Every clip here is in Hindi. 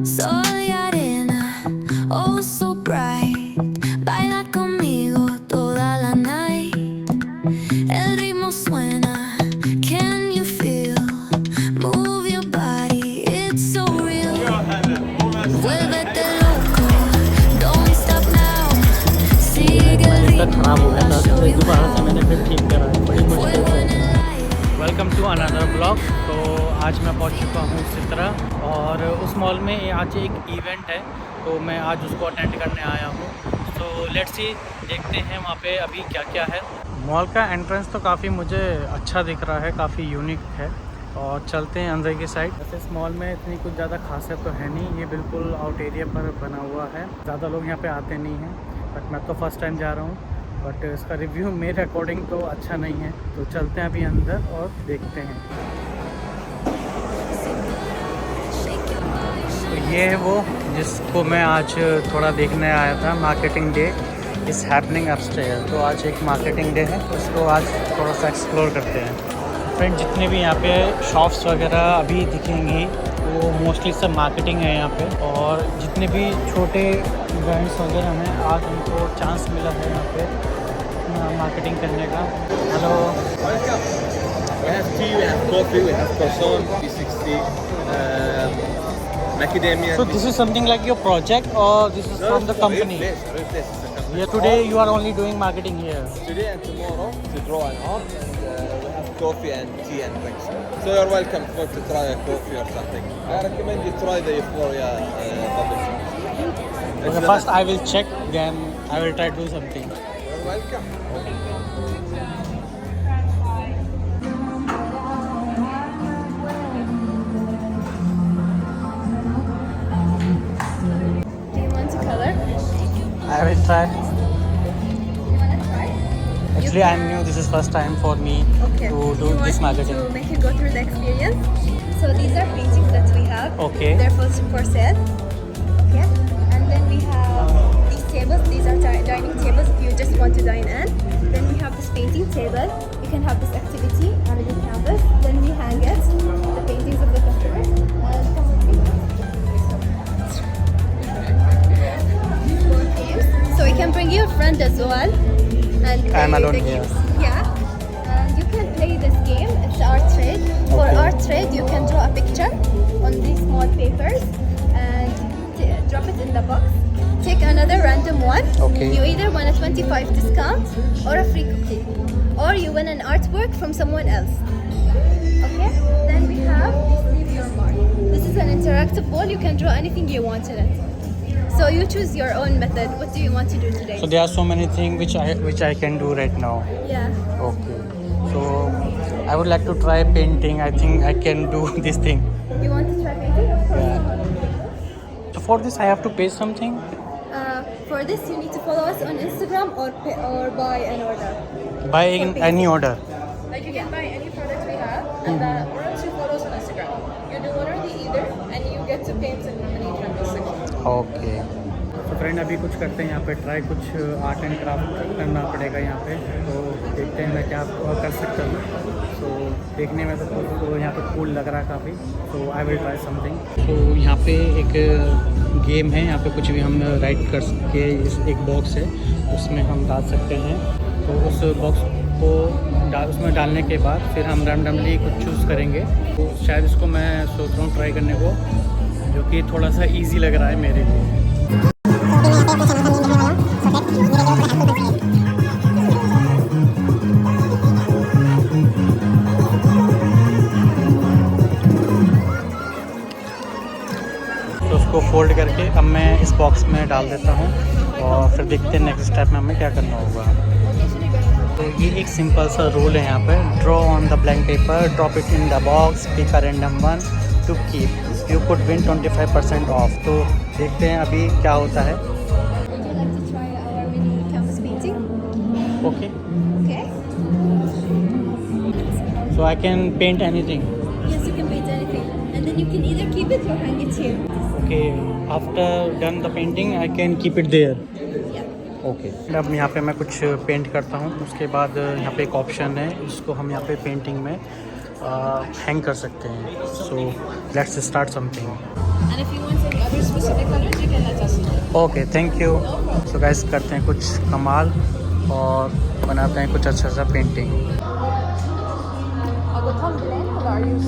Sol y arena, oh so bright. Baila conmigo toda la night. El ritmo suena, can you feel? Move your body, it's so real. Vuélvete loco, don't stop now. Sigue el ritmo, I'll show you how. मैंने फिर ठीक करा है बड़ी मुश्किल Fuego en से। el aire. Welcome to another blog. तो आज मैं पहुंच चुका हूँ सितरा और उस मॉल में आज एक इवेंट है, तो मैं आज उसको अटेंड करने आया हूँ। तो लेट्स सी, देखते हैं वहाँ पे अभी क्या क्या है। मॉल का एंट्रेंस तो काफ़ी मुझे अच्छा दिख रहा है, काफ़ी यूनिक है। और चलते हैं अंदर की साइड। वैसे इस मॉल में इतनी कुछ ज़्यादा खासियत तो है नहीं, ये बिल्कुल आउट एरिया पर बना हुआ है, ज़्यादा लोग यहाँ पे आते नहीं हैं। बट मैं तो फर्स्ट टाइम जा रहा हूँ, बट इसका रिव्यू मेरे अकॉर्डिंग तो अच्छा नहीं है। तो चलते हैं अभी अंदर और देखते हैं। तो ये है वो जिसको मैं आज थोड़ा देखने आया था। Marketing day is happening upstair. तो आज एक मार्केटिंग डे है, उसको आज थोड़ा सा एक्सप्लोर करते हैं। फ्रेंड, जितने भी यहाँ पे शॉप्स वगैरह अभी दिखेंगी वो मोस्टली सब मार्केटिंग है यहाँ पे। और जितने भी छोटे ब्रांड्स वगैरह हैं, आज उनको चांस मिला है यहाँ पे मार्केटिंग करने का। Hello, Welcome. We have tea, we have coffee, we have croissant, B60, macadamia. so this is something like your project or this is from the company? Real place. It's a company. Yeah, today you are only doing marketing here. Today and tomorrow to draw an art, and we have coffee and tea and drinks. So you're welcome to try a coffee or something. I recommend you try the Euphoria bubble tea. Okay, first I will check, then I will try to do something. You're welcome. Do you want to color? I will try. You want to try? Actually, I am new. This is first time for me Okay. to do you this want marketing. to make you go through the experience? So these are paintings that we have. Okay. They're for sale. Okay. And then we have these tables. These are dining tables if you just want to dine in. Then we have this painting table. You can have this activity on the canvas. Then we hang it, the paintings of the customers. Come with me. More games. So you can bring your friend as well. And play I'm alone the here. games. Yeah. And you can play this game. It's art trade. For Okay. art trade, you can draw a picture on these small papers and drop it in the box. Take another random one. Okay. You either win a 25 discount or a free cookie, or you win an artwork from someone else. Okay. Then we have this leave your mark. This is an interactive ball. You can draw anything you want in it. So you choose your own method. What do you want to do today? So there are so many things which I can do right now. Yeah. Okay. So I would like to try painting. I think I can do this thing. You want to try painting? Of course. Yeah. So for this I have to pay something. For this, you need to follow us on Instagram or buy an order. Buy in any order. Like you can buy any product we have, and or else you follow us on Instagram. You do one or the either, and you get to paint in any canvas section. Okay. तो फ्रेंड, अभी कुछ करते हैं यहाँ पे ट्राई, कुछ आर्ट एंड क्राफ्ट करना पड़ेगा यहाँ पे। तो देखते हैं मैं क्या कर सकता हूँ। तो देखने में तो यहाँ पे कूल लग रहा है काफ़ी। तो आई विल ट्राई समथिंग। तो यहाँ पे एक गेम है, यहाँ पे कुछ भी हम राइट कर सके। इस एक बॉक्स है, उसमें हम डाल सकते हैं। तो उस बॉक्स को उसमें डालने के बाद फिर हम रैंडमली कुछ चूज़ करेंगे। तो शायद इसको मैं सोच रहा हूँ ट्राई करने को, जो कि थोड़ा सा इजी लग रहा है मेरे लिए। तो उसको फोल्ड करके अब मैं इस बॉक्स में डाल देता हूँ और फिर देखते हैं नेक्स्ट स्टेप में हमें क्या करना होगा। तो ये एक सिंपल सा रूल है यहाँ पर। Draw on the blank paper, drop it in the box, pick a random one to keep, you could win 25% off. तो देखते हैं अभी क्या होता है। Would you like to try our mini canvas painting? Okay, Okay. So I can paint anything. Yes, you can paint anything, and then you can either keep it or hang it here. Okay, after done the painting I can keep it there. Yeah. Okay. अब यहाँ पे मैं कुछ पेंट करता हूँ, उसके बाद यहाँ पे एक ऑप्शन है, इसको हम यहाँ पे पेंटिंग में हैंग कर सकते हैं. So let's start something. And if you want any other specific colors, you can let us know. Okay, thank you. So guys करते हैं कुछ कमाल और बनाते हैं कुछ अच्छा सा painting. I'll go thumbnail or are you?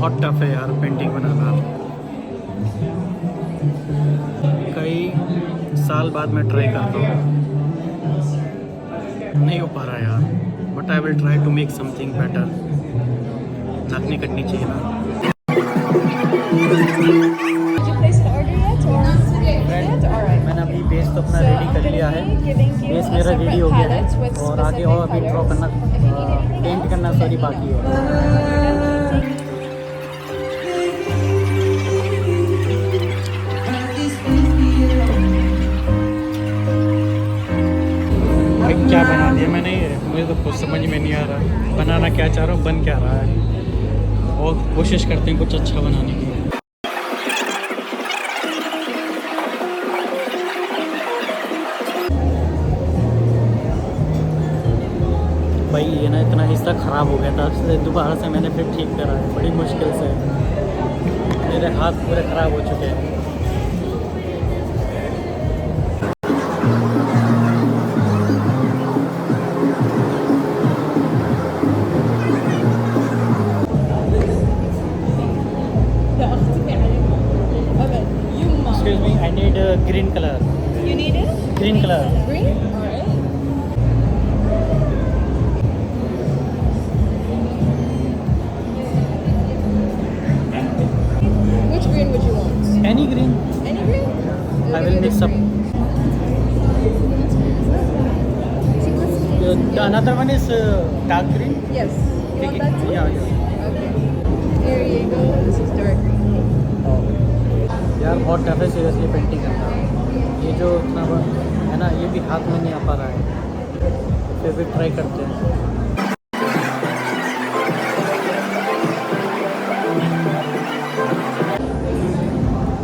बहुत टफ है यार पेंटिंग बनाना. कई साल बाद मैं ट्राई करता हूँ, नहीं हो पा रहा यार. But I will try to make something better. नाकनी कटनी चाहिए ना. Did you place an order yet or not yet? All right. मैंने अभी बेस तो अपना So रेडी I'm कर gonna लिया है. be giving you base a मेरा separate रेडी हो गया palette है with और आगे और अभी specific ड्रॉ करना, colors. If you need anything paint else, करना सॉरी बाकी है. भाई क्या बना दिया मैंने ये, मुझे तो कुछ समझ में नहीं आ रहा बनाना क्या चाह रहा हूँ, बन क्या रहा है. और कोशिश करते हैं कुछ अच्छा बनाने की. भाई ये ना इतना हिस्सा ख़राब हो गया था, उससे दोबारा से मैंने फिर ठीक करा है बड़ी मुश्किल से. मेरे हाथ पूरे ख़राब हो चुके हैं. Excuse me, I need green color. You need it? Green color. Green? All right. Which green would you want? Any green? Any green? I will mix up. The another one is dark green. Yes. You want that too? Yeah, yeah. Okay. Here you go. This is dark green. यार बहुत टफ है सीरियसली पेंटिंग करना. ये जो इतना है ना, ये भी हाथ में नहीं आ पा रहा है. फिर भी ट्राई करते हैं.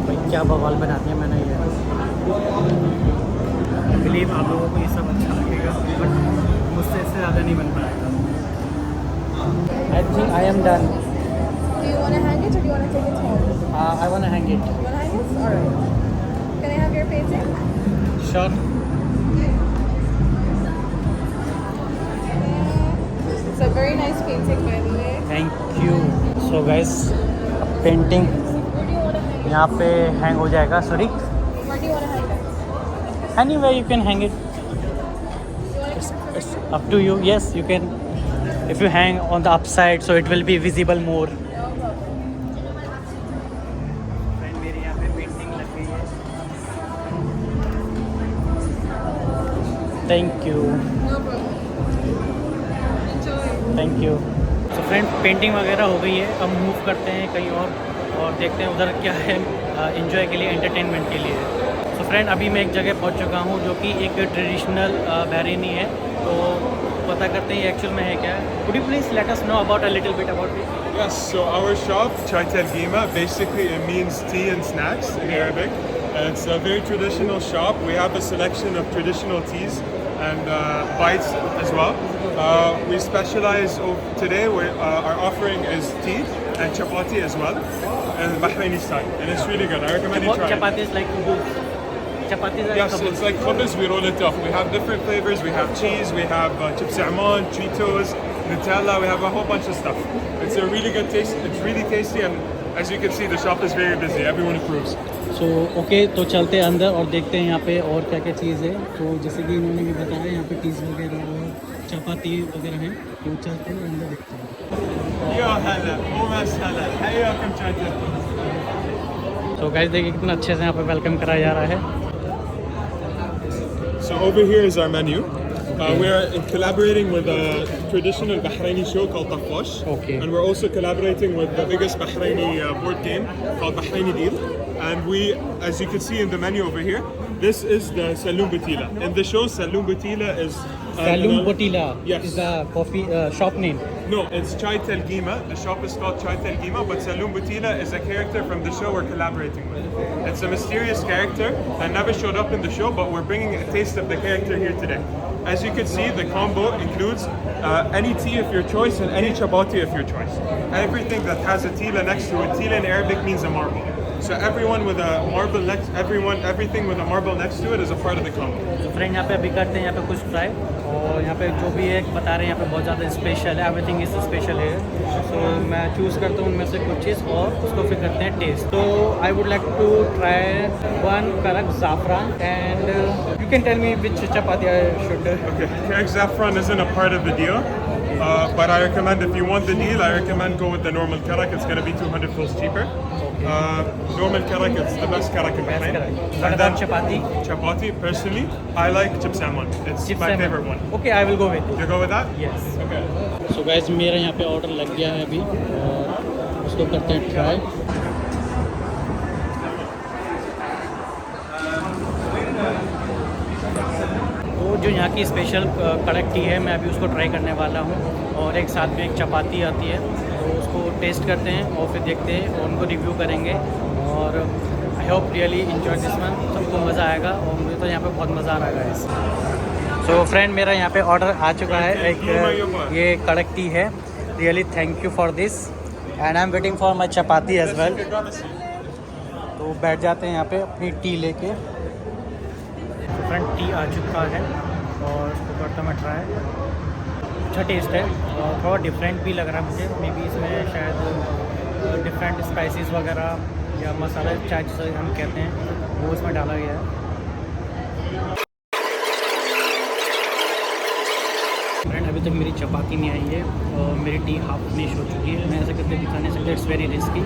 भाई क्या बवाल बना दिया मैंने ये. बिलीव आप लोगों को ये सब अच्छा लगेगा बट मुझसे इससे ज़्यादा नहीं बन पाएगा. I think I am done. Do you want to hang it or do you want to take it home? I want to hang it. You want to hang it? All right. Can I have your painting? Sure. It's a very nice painting, by the way. Thank you. So guys painting Where do you want to hang it? यहाँ पे हैंग हो जाएगा. Sorry, Where do you want to hang it? anywhere you can hang it. You want to keep it It's up to you. Yes, you can. If you hang on the upside, so it will be visible more. Friend, मेरे यहाँ पे painting लग गई है. Thank you. No problem. Enjoy. Thank you. तो फ्रेंड पेंटिंग वगैरह हो गई है. अब मूव करते हैं कहीं और देखते हैं उधर क्या है एंजॉय के लिए, एंटरटेनमेंट के लिए. तो फ्रेंड अभी मैं एक जगह पहुंच चुका हूं जो कि एक ट्रेडिशनल बहरीनी है. तो पता करते हैं एक्चुअल में है क्या. Could you please let us know about a little bit about it. Yes, so our shop, Chai Talgima, basically it means tea and snacks in Arabic. It's a very traditional shop. We have a selection of traditional teas and bites as well. We specialize, today our offering is tea and chapati as well, and Bahraini style, and it's really good. I recommend you try it. Chapati is like kubus. Chapati is like Yes, it's like khubz, we roll it up. We have different flavors. We have cheese, we have chips almond, Cheetos, Nutella. We have a whole bunch of stuff. It's a really good taste. It's really tasty, and as you can see, the shop is very busy. Everyone approves. So okay, तो चलते हैं अंदर और देखते हैं यहाँ पे और क्या क्या चीज़ है. तो जैसे कि इन्होंने भी बताया यहाँ पे टीज़ वगैरह और चपाती वगैरह हैं. तो चलते हैं अंदर देखते हैं. Ya hala, masala, hayakum Chai Talgima. तो गाइस देखिए कितना अच्छे से यहाँ पे वेलकम कराया जा रहा है. So over here is our menu. We are collaborating with a traditional Bahraini show called Taqwash. Okay. And we're also collaborating with the biggest Bahraini board game called Bahraini Deal. And we, as you can see in the menu over here, this is the Saloon Batila. In the show, Saloon Batila is Salum Botila Yes. is the coffee shop name. No, it's Chai Tel Gima. The shop is called Chai Tel Gima, but Salum Butila is a character from the show we're collaborating with. It's a mysterious character that never showed up in the show, but we're bringing a taste of the character here today. As you can see, the combo includes any tea of your choice and any chapati of your choice. Everything that has a tila next to it. Tila in Arabic means a marble. So everyone with a marble next, everything with a marble next to it is a part of the combo. तो फ्रेंड यहाँ पे अभी करते हैं यहाँ पे कुछ ट्राई, और यहाँ पे जो भी है बता रहे हैं यहाँ पे बहुत ज़्यादा स्पेशल है, एवरीथिंग इज स्पेशल है. सो मैं चूज़ करता हूँ उनमें से कुछ चीज़ और उसको फिर करते हैं टेस्ट. तो I would like to try one कड़क ज़ाफ़रान, and you can tell me which chapati I should. Okay, Karak Saffron isn't a part of the deal, but I recommend if you want the deal, I recommend go with the normal karak. It's going to be 200 fils cheaper. Normal karak is the best karak in Bahrain. What And about then chapati? chapati, personally, I like chip salmon. It's my favorite one. Okay, I will go with it. You go with that? Yes. Okay. So guys मेरा यहाँ पे ऑर्डर लग गया है अभी, और उसको करते हैं ट्राई. तो जो यहाँ की स्पेशल कड़क टी है, मैं अभी उसको ट्राई करने वाला हूँ, और एक साथ में एक चपाती आती है, तो उसको टेस्ट करते हैं और फिर देखते हैं और उनको रिव्यू करेंगे. और I hope really enjoy this one. सबको मज़ा आएगा, और मुझे तो यहाँ पे बहुत मज़ा आ रहा है गाइस. सो फ्रेंड मेरा यहाँ पे ऑर्डर आ चुका है, एक ये कड़क टी है. Really thank you for this, and I am waiting for my chapati as well. तो बैठ जाते हैं यहाँ पे अपनी टी लेके. फ्रेंड टी आ चुका है और इसको करता मैं ट्राई. अच्छा टेस्ट है और थोड़ा डिफरेंट भी लग रहा है मुझे. मे बी इसमें शायद डिफरेंट स्पाइसेस वगैरह या मसाला चाय जिसे हम कहते हैं वो इसमें डाला गया है. फ्रेंड अभी तक मेरी चपाती नहीं आई है और मेरी टी हाफ फिनिश हो चुकी है. मैं ऐसे करके दिखा नहीं सकता, इट्स वेरी रिस्की.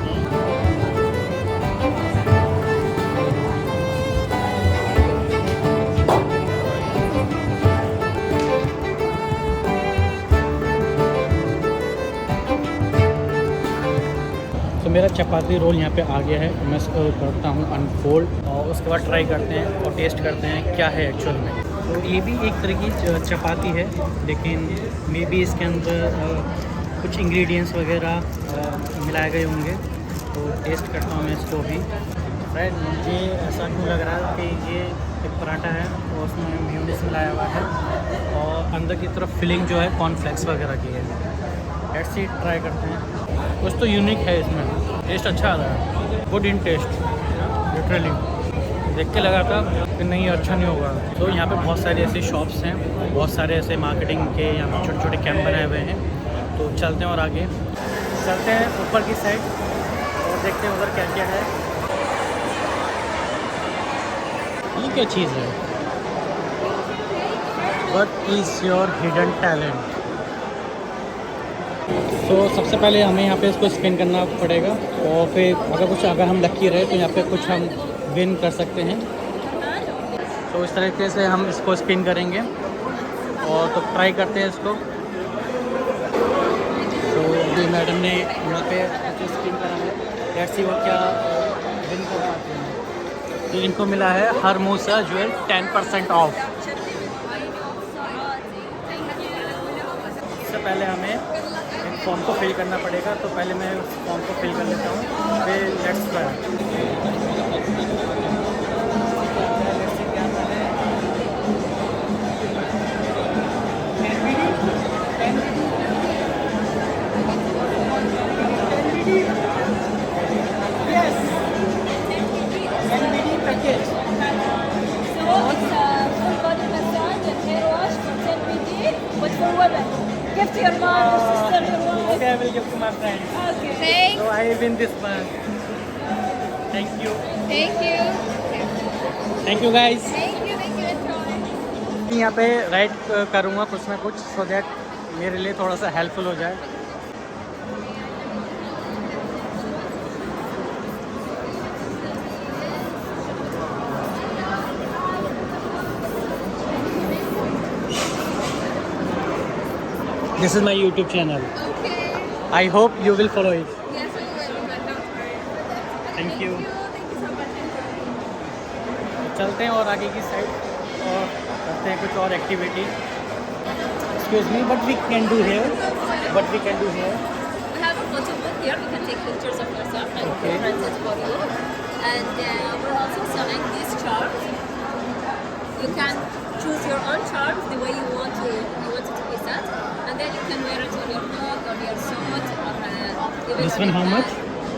तो मेरा चपाती रोल यहाँ पे आ गया है. मैं इसको करता हूँ अनफोल्ड, और उसके बाद ट्राई करते हैं और टेस्ट करते हैं क्या है एक्चुअल में. तो ये भी एक तरह की चपाती है, लेकिन मे बी इसके अंदर कुछ इंग्रेडिएंट्स वगैरह मिलाए गए होंगे. तो टेस्ट करता हूँ मैं इसको भी. फ्रेंड मुझे ऐसा क्यों लग रहा है कि ये एक पराठा है और उसमें मेयोनीज मिलाया हुआ है, और अंदर की तरफ फिलिंग जो है कॉर्नफ्लेक्स वगैरह की है. लेट्स सी ट्राई करते हैं. कुछ तो यूनिक है इसमें, टेस्ट अच्छा आ रहा है. Good in taste literally. देख के लगा था कि नहीं अच्छा नहीं होगा. तो यहाँ पे बहुत सारे ऐसे शॉप्स हैं, बहुत सारे ऐसे मार्केटिंग के यहाँ पे छोटे छोटे कैंप बनाए हुए हैं. तो चलते हैं और आगे चलते हैं ऊपर की साइड और देखते हैं उधर क्या क्या है. ये क्या चीज़ है? What is your hidden talent? तो सबसे पहले हमें यहाँ पे इसको स्पिन करना पड़ेगा, और फिर अगर हम लकी रहे तो यहाँ पे कुछ हम विन कर सकते हैं. तो इस तरीके से हम इसको स्पिन करेंगे, और तो ट्राई करते हैं इसको. तो अभी मैडम ने यहाँ पे स्पिन करा है. लेट्स सी वो क्या विन कर पाते हैं. तो इनको मिला है हरमोसा ज्वेल 10% ऑफ. इससे पहले हमें एक फॉर्म को फिल करना पड़ेगा, तो पहले मैं फॉर्म को फिल कर लेता हूँ. फिर let's try. Give to your mom, your sister, your wife. Okay, I will give to my friend. Okay. So I win this one. Thank you. Thank you. Thank you guys. Thank you. Thank you. Enjoy. यहाँ पे राइट करूँगा कुछ ना कुछ, सो दैट मेरे लिए थोड़ा सा हेल्पफुल हो जाए. This is my YouTube channel. Okay. I hope you will follow it. Yes, we will. But don't worry. Thank you. Thank you so much. चलते हैं और आगे की साइड और करते हैं कुछ और activity. excuse me, but we can do here. What we can do here? We have a photo book here. You can take pictures of yourself and Okay. print it for you. And we're also selling these charms. You can choose your own charms the way you want it to be set, and then you can wear it on your mug or your suit or even This on one your how bag. much?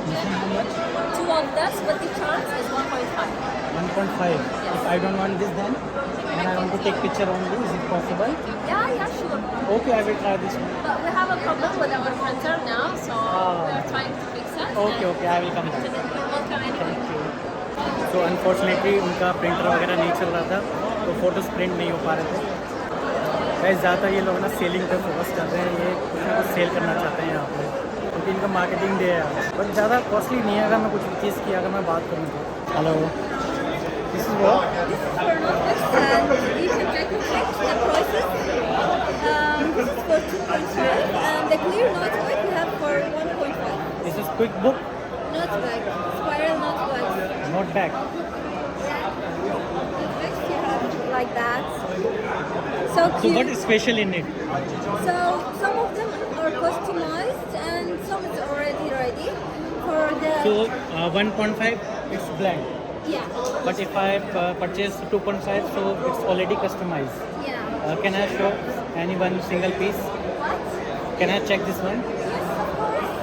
This one how much? Two of this with the charms is 1.5. 1.5. If I don't want this then, and I want to take picture only, is it possible? Yeah, sure. Okay, I will try this one. But we have a problem with our printer now, so Ah. we are trying to fix it. Okay, okay, I will come back. You're welcome anytime. Thank you. तो अनफॉर्चुनेटली उनका प्रिंटर वगैरह नहीं चल रहा था, तो फ़ोटोज़ प्रिंट नहीं हो पा रहे थे। वैसे ज़्यादातर ये लोग ना सेलिंग पे फोकस कर रहे हैं, ये कुछ ना कुछ सेल करना चाहते हैं यहाँ पे, क्योंकि इनका मार्केटिंग डे है। बट ज़्यादा कॉस्टली नहीं है अगर मैं कुछ चीज़ की अगर मैं बात करूँ तो। Hello, this is what? This is for notebooks, and you can check the prices. This is for 2.5, and the clear notebook we have for 1.5. This is quick book, Notebook, spiral notebooks. Note bag. Notebooks you have like that. So So cute. what is special in it? So some of them are customized, and some is already ready for the. So 1.5 it's blank, Yeah. but if I purchase 2.5, so it's already customized. Yeah. Can I show any one single piece? What? Can I check this one? Yes, of course.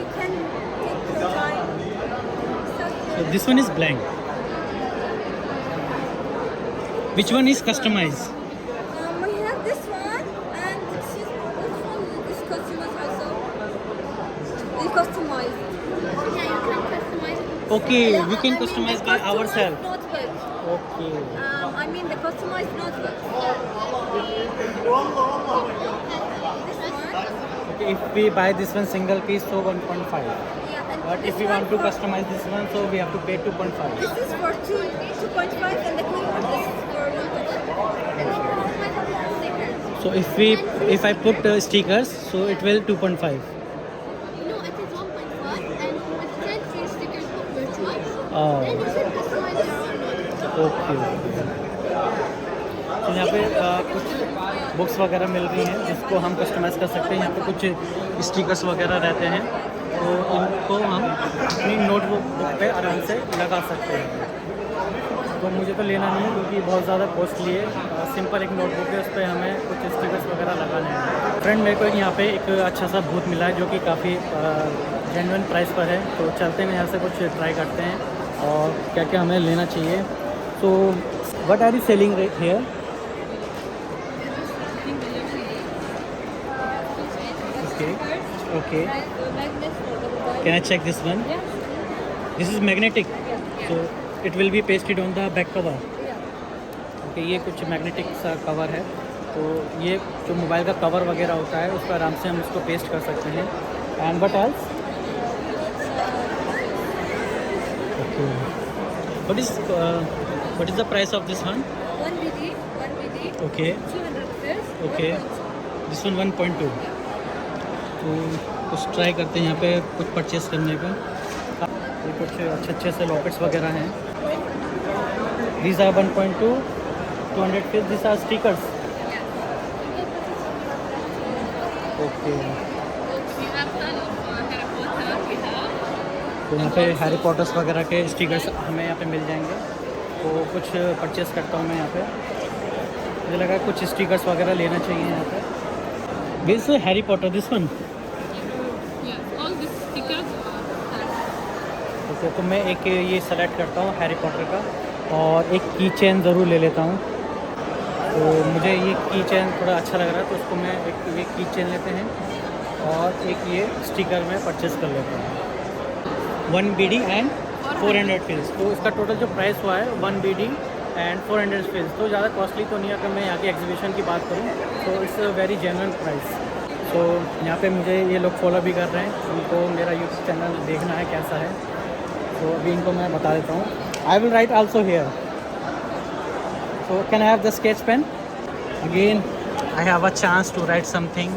You can take your time. So So this one is blank. Which one is customized? we have this one, and excuse me, which one is customized also? It's customized. Yeah, you can customize. Okay, Yeah, we can I mean customize the by customized ourselves. Notebook. Okay. I mean the customized notebook. This one. Okay, if we buy this one single piece, so 1.5. Yeah, and But this if we want one to for- customize this one, so we have to pay 2.5. This is for 2.5, and the clear one is for 1.5. So if I put stickers, so it will 2.5. No, it is 1.5 and with 10 free stickers of your choice. Oh. Then you should customize your own notebook. Okay. तो यहाँ पे कुछ बुक्स वगैरह मिल रही हैं जिसको हम कस्टमाइज़ कर सकते हैं। यहाँ पे कुछ स्टिकर्स वगैरह रहते हैं, तो इनको हम अपनी नोटबुक पे आराम से लगा सकते हैं। तो मुझे तो लेना नहीं है क्योंकि बहुत ज़्यादा कॉस्टली है। सिंपल एक नोटबुक है, उस पर हमें कुछ स्टिकर्स वगैरह लगाने हैं। फ्रेंड, मेरे को यहाँ पे एक अच्छा सा बूथ मिला है जो कि काफ़ी जेन्युइन प्राइस पर है। तो चलते हैं यहाँ से कुछ ट्राई करते हैं और क्या क्या हमें लेना चाहिए। So, what are you selling right here? Okay. Okay. Can I check this one? This is magnetic. So, it will be pasted on the back cover. Okay, ये कुछ मैग्नेटिक सा कवर है। तो ये जो मोबाइल का कवर वगैरह होता है उस पर आराम से हम उसको पेस्ट कर सकते हैं। And what else? Okay. What is the price of this one? 1 BD, 1 BD, Okay. 200 rupees. Okay. This one 1.2. तो कुछ ट्राई करते हैं यहाँ पे कुछ परचेस करने का। ये कुछ अच्छे से लॉकेट्स वगैरह हैं। These are 1.2, 200 feet. These are stickers. Okay. तो यहाँ पे हैरी पॉटर्स वगैरह के स्टिकर्स हमें यहाँ पे मिल जाएंगे। तो कुछ परचेस करता हूँ मैं यहाँ पे। मुझे लगा कुछ स्टिकर्स वगैरह लेना चाहिए यहाँ पे। This Harry Potter, this one. All these stickers okay, तो मैं एक ये सेलेक्ट करता हूँ हैरी पॉटर का, और एक की चेन ज़रूर ले लेता हूँ। तो मुझे ये की चेन थोड़ा अच्छा लग रहा है, तो उसको मैं एक ये की चेन लेते हैं और एक ये स्टिकर मैं परचेस कर लेता हूँ। 1 BD एंड 400 फिल्स। तो इसका टोटल जो प्राइस हुआ है 1 BD एंड 400 फिल्स। तो ज़्यादा कॉस्टली तो नहीं है। अगर मैं यहाँ की एग्जीबिशन की बात करूँ तो it's a very genuine price. तो यहाँ पे मुझे ये लोग फॉलो भी कर रहे हैं, उनको मेरा यूट्यूब चैनल देखना है कैसा है। तो अभी इनको मैं बता देता हूँ। I will write also here. So can I have the sketch pen? Again I have a chance to write something.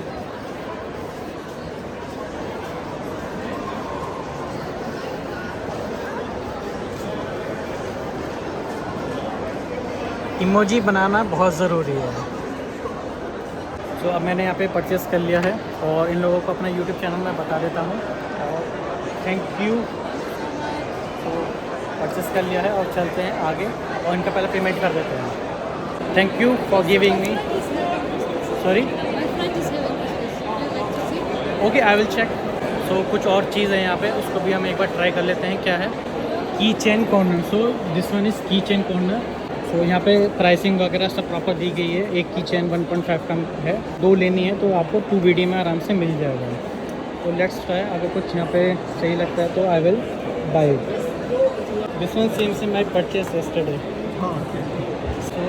Emoji बनाना बहुत ज़रूरी है। तो अब मैंने यहाँ पे परचेस कर लिया है और इन लोगों को अपना यूट्यूब चैनल मैं बता देता हूँ और थैंक यू। तो परचेस कर लिया है और चलते हैं आगे और इनका पहले पेमेंट कर देते हैं। Thank you for giving me. Sorry, okay, I will check. So कुछ और चीज़ है यहाँ पे, उसको भी हम एक बार ट्राई कर लेते हैं क्या है। की chain corner, so this one is की चेन कॉर्नर। सो यहाँ पे प्राइसिंग वगैरह सब प्रॉपर दी गई है। एक की चेन 1.5 का है, 2 लेनी है तो आपको 2 BD में आराम से मिल जाएगा। तो लेट्स ट्राई, अगर कुछ यहाँ पे सही लगता है तो I will buy it. This one same I purchase yesterday. तो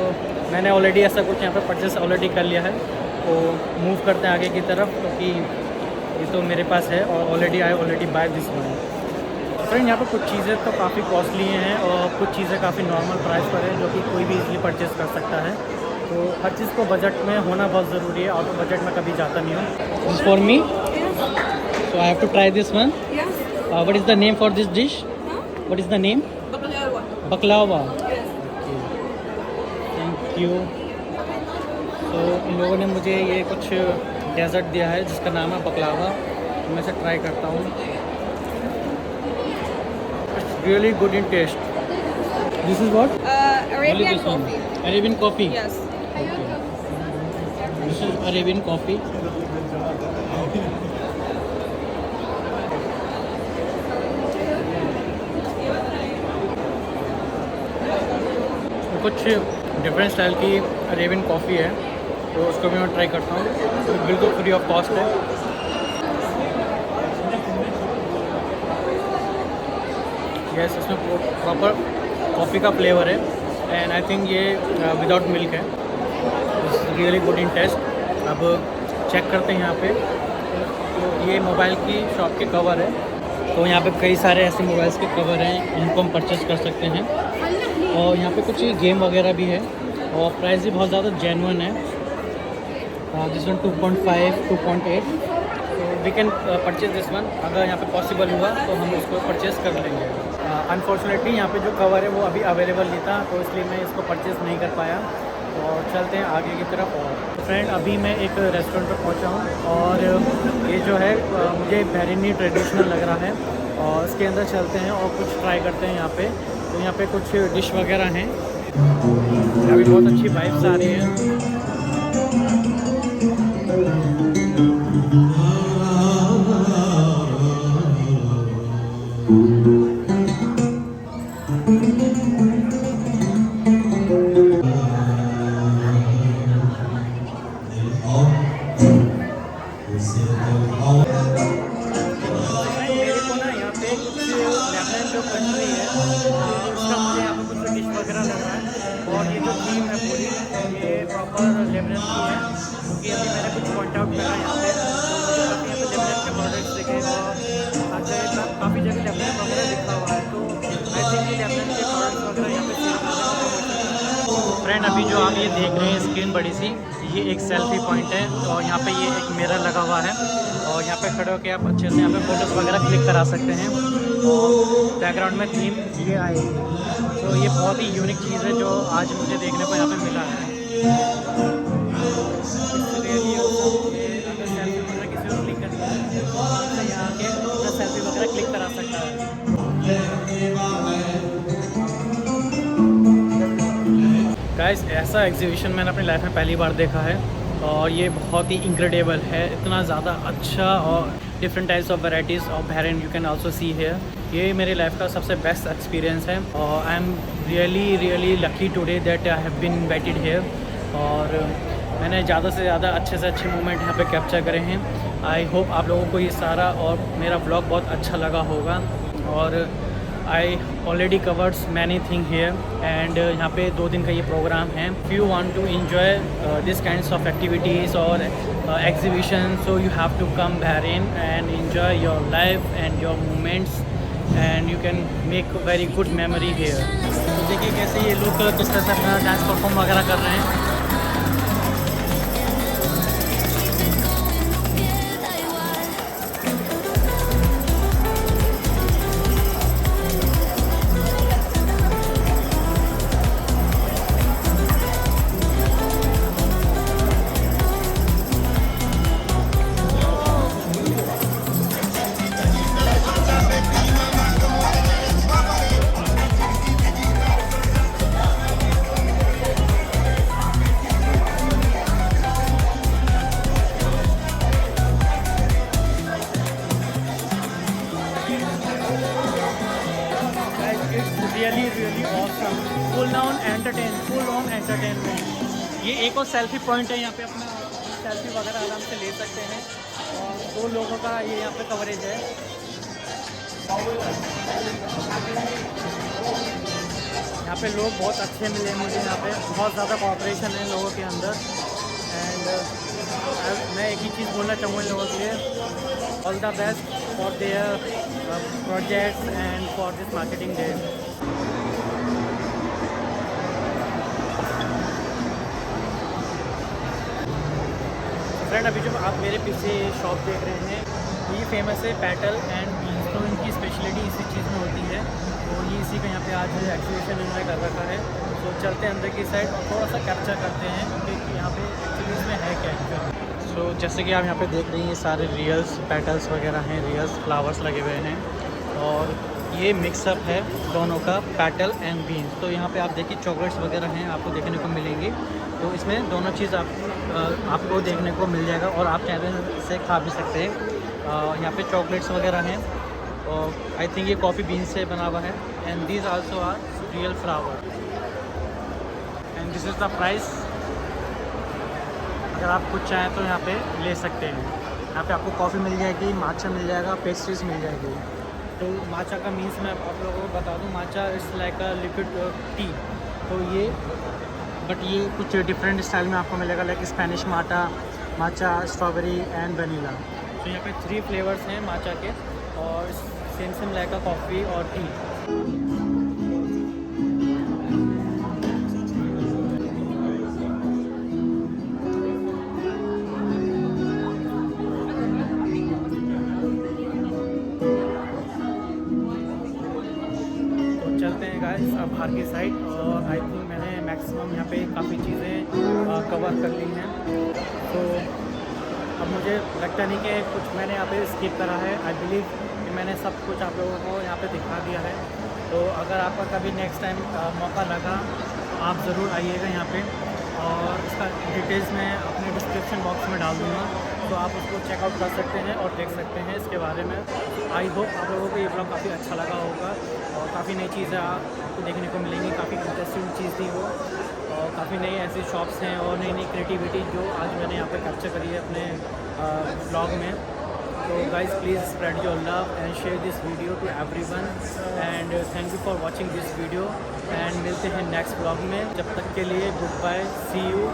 मैंने ऑलरेडी ऐसा कुछ यहाँ पे परचेस ऑलरेडी कर लिया है। तो मूव करते हैं आगे की तरफ, क्योंकि ये तो मेरे पास है और already buy this one. Friend, यहाँ पर कुछ चीज़ें तो काफ़ी कॉस्टली हैं और कुछ चीज़ें काफ़ी नॉर्मल प्राइस पर है, जो कि कोई भी इजीली परचेस कर सकता है। तो हर चीज़ को बजट में होना बहुत ज़रूरी है। आउट ऑफ बजट में कभी जाता नहीं हूँ। This for me, so I have to try this one. What is the name for this dish? What is the name? Baklava. Thank you. तो इन लोगों ने मुझे ये कुछ डेजर्ट दिया है जिसका नाम है बकलावा। तो मैं इसे ट्राई करता हूँ। Really good in taste. This is what? Arabian coffee. Arabian coffee. Yes. This is Arabian coffee. कुछ डिफरेंट स्टाइल की अरेबियन कॉफ़ी है, तो उसको भी मैं ट्राई करता हूँ। तो बिल्कुल फ्री ऑफ कॉस्ट है। यस, इसमें प्रॉपर कॉफ़ी का फ्लेवर है एंड आई थिंक ये विदाउट मिल्क है। It's really good in taste. अब चेक करते हैं यहाँ पे। तो ये मोबाइल की शॉप के कवर है। तो यहाँ पे कई सारे ऐसे मोबाइल्स के कवर हैं, इनको हम परचेस कर सकते हैं। और यहाँ पे कुछ गेम वगैरह भी है और प्राइस भी बहुत ज़्यादा जेन्युइन है। This one 2.5, 2.8। तो we can purchase this one. अगर यहाँ पे पॉसिबल हुआ तो हम उसको परचेज़ कर लेंगे। अनफॉर्चुनेटली यहाँ पे जो कवर है वो अभी अवेलेबल नहीं था, तो इसलिए मैं इसको परचेज़ नहीं कर पाया। और चलते हैं आगे की तरफ। और फ्रेंड, अभी मैं एक रेस्टोरेंट पर पहुँचा हूँ और ये जो है मुझे बहरीनी ट्रेडिशनल लग रहा है। और इसके अंदर चलते हैं और कुछ ट्राई करते हैं यहाँ पे। तो यहाँ पे कुछ डिश वगैरह हैं। अभी बहुत अच्छी वाइब्स आ रही है। मेरे को ना यहाँ पे लेबनान जो कंट्री है उसका मुझे यहाँ पे कुछ डिश वगैरह लग रहा है। और ये जो थीम है पूरी, ये प्रॉपर लेबनान की है, क्योंकि अभी मैंने कुछ पॉइंट आउट करा यहाँ पे। तो मुझे काफ़ी यहाँ पे लेबनान के प्रोडक्ट्स दिखे और हर जगह काफ़ी जगह लेबनान वगैरह लिखा हुआ है। तो आई थिंक ये लेबनान के प्रोडक्ट्स वगैरह यहाँ पे सेल करने का प्रमोशन। फ्रेंड, अभी जो आप ये देख रहे हैं स्क्रीन बड़ी सी, ये एक सेल्फी पॉइंट है और यहाँ पे ये एक मिरर लगा हुआ है और यहाँ पे खड़े होकर आप अच्छे से यहाँ पे फ़ोटोज़ वगैरह क्लिक करा सकते हैं। और बैकग्राउंड में थीम ये आएगी। तो ये बहुत ही यूनिक चीज़ है जो आज मुझे देखने को यहाँ पे मिला है। इसलिए ये अगर सेल्फी वगैरह किसी को क्लिक करनी है तो यहाँ आके अपना सेल्फी वगैरह क्लिक करा सकता है। गाइस, ऐसा एग्जीबिशन मैंने अपनी लाइफ में पहली बार देखा है और ये बहुत ही इनक्रेडिबल है। इतना ज़्यादा अच्छा और different types of varieties of Bahrain you can also see here. ये मेरी लाइफ का सबसे बेस्ट एक्सपीरियंस है और I am really lucky today that I have been invited here. और मैंने ज़्यादा से ज़्यादा अच्छे से अच्छे मोमेंट यहाँ पे कैप्चर करे हैं। आई होप आप लोगों को ये सारा और मेरा ब्लॉग बहुत अच्छा लगा होगा। और I already covereds many thing here and यहाँ पे 2 दिन का ये प्रोग्राम है। If you want to enjoy this kinds of activities और exhibition, so you have to come Bahrain and enjoy your life and your moments and you can make very good memory here. तो देखिए कैसे ये लोग किस तरह से अपना डांस परफॉर्म वगैरह कर रहे हैं। Full on entertainment. ये एक और सेल्फी पॉइंट है, यहाँ पे अपना सेल्फी वगैरह आराम से ले सकते हैं और 2 लोगों का ये यहाँ पे कवरेज है। यहाँ पे लोग बहुत अच्छे मिले मुझे, यहाँ पे बहुत ज़्यादा कोऑपरेशन है लोगों के अंदर। एंड मैं एक ही चीज़ बोलना चाहूँगा इन लोगों के लिए, all the best for their projects and for this marketing day. Friend, अभी जो आप मेरे पीछे शॉप देख रहे हैं ये फेमस है पेटल एंड बीन्स। तो इनकी स्पेशलिटी इसी चीज़ में होती है, तो ये इसी का यहाँ पे आज एग्जीबिशन इन्होंने कर रखा है। तो चलते हैं अंदर की साइड और थोड़ा सा कैप्चर करते हैं कि यहाँ पे एक्चुअली इसमें है क्या एक्चुअली। सो जैसे कि आप यहाँ पे देख रही हैं, ये सारे रियल्स पेटल्स वगैरह हैं, रियल्स फ्लावर्स लगे हुए हैं और ये मिक्सअप है दोनों का, पेटल एंड बीन्स। तो यहाँ पे आप देखिए चॉकलेट्स वगैरह हैं आपको देखने को मिलेंगी। तो इसमें दोनों चीज़ आपको देखने को मिल जाएगा और आप चाहे से खा भी सकते हैं। यहाँ पे चॉकलेट्स वगैरह हैं और आई थिंक ये कॉफ़ी बीन से बना हुआ है। And these also are real flower and this is the price. अगर आप कुछ चाहें तो यहाँ पे ले सकते हैं। यहाँ पे आपको कॉफ़ी मिल जाएगी, माचा मिल जाएगा, पेस्ट्रीज मिल जाएगी। तो माचा का मीन्स मैं आप लोगों को बता दूँ, matcha is like a liquid tea. तो ये बट ये कुछ डिफरेंट स्टाइल में आपको मिलेगा, like Spanish matcha, strawberry and vanilla. तो यहाँ पे 3 फ्लेवर्स हैं माचा के और सेम लाइक अ कॉफ़ी और टी। चलते हैं गाइस अब बाहर की साइड और आई थिंक मैंने मैक्सिमम यहाँ पे काफ़ी चीज़ें कवर कर ली हैं। तो अब मुझे लगता नहीं कि कुछ मैंने यहाँ पे स्किप करा है। आई बिलीव कि मैंने सब कुछ आप लोगों को यहाँ पे दिखा दिया है। तो अगर आपका कभी नेक्स्ट टाइम मौका लगा आप ज़रूर आइएगा यहाँ पे और इसका डिटेल्स मैं अपने डिस्क्रिप्शन बॉक्स में डाल दूँगा, तो आप उसको चेकआउट कर सकते हैं और देख सकते हैं इसके बारे में। आई होप आप लोगों को ये ब्लॉग काफ़ी अच्छा लगा होगा और काफ़ी नई चीज़ें आपको देखने को मिलेंगी। काफ़ी इंटरेस्टिंग चीज़ थी वो और काफ़ी नई ऐसी शॉप्स हैं और नई क्रिएटिविटी जो आज मैंने यहाँ पे कैप्चर करी है अपने ब्लॉग में। तो guys please spread your love and share this video to everyone and thank you for watching this video and मिलते हैं नेक्स्ट ब्लॉग में। जब तक के लिए गुड बाय, सी यू।